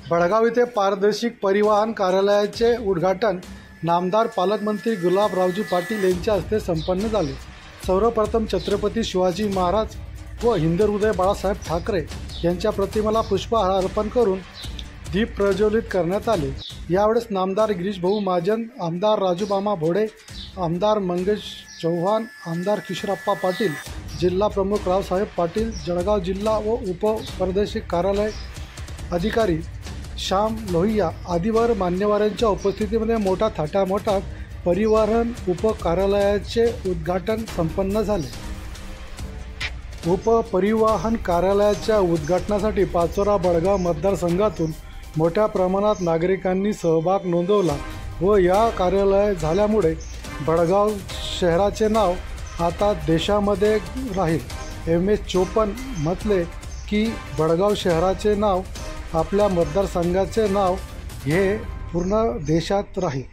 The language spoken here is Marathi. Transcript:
भडगाव येथे पारदर्शक परिवहन कार्यालयाचे उद्घाटन नामदार पालकमंत्री गुलाबरावजी पाटील यांच्या हस्ते संपन्न झाले। सर्वप्रथम छत्रपती शिवाजी महाराज व हिंदहृदय बाळासाहेब ठाकरे यांच्या प्रतिमेला पुष्पहार अर्पण करून दीप प्रज्वलित करण्यात आले। यावेळेस नामदार गिरीश भाऊ महाजन, आमदार राजूमामा भोडे, आमदार मंगेश चव्हाण, आमदार किशोरप्पा पाटील, जिल्हा प्रमुख रावसाहेब पाटील, जळगाव जिल्हा व उप प्रादेशिक कार्यालय अधिकारी श्याम लोहिया आदीवर मान्यवरांच्या उपस्थितीमध्ये मोठा थाटामाटात परिवहन उपकार्यालयाचे उद्घाटन संपन्न झाले। उपपरिवहन कार्यालयाच्या उद्घाटनासाठी पाचोरा बडगाव मतदारसंघातून मोठ्या प्रमाणात नागरिकांनी सहभाग नोंदवला व या कार्यालय झाल्यामुळे बडगाव शहराचे नाव आता देशामध्ये राहील। MS54 म्हटले की बडगाव शहराचे नाव, आपल्या मतदारसंघाचे नाव हे पूर्ण देशात राहील।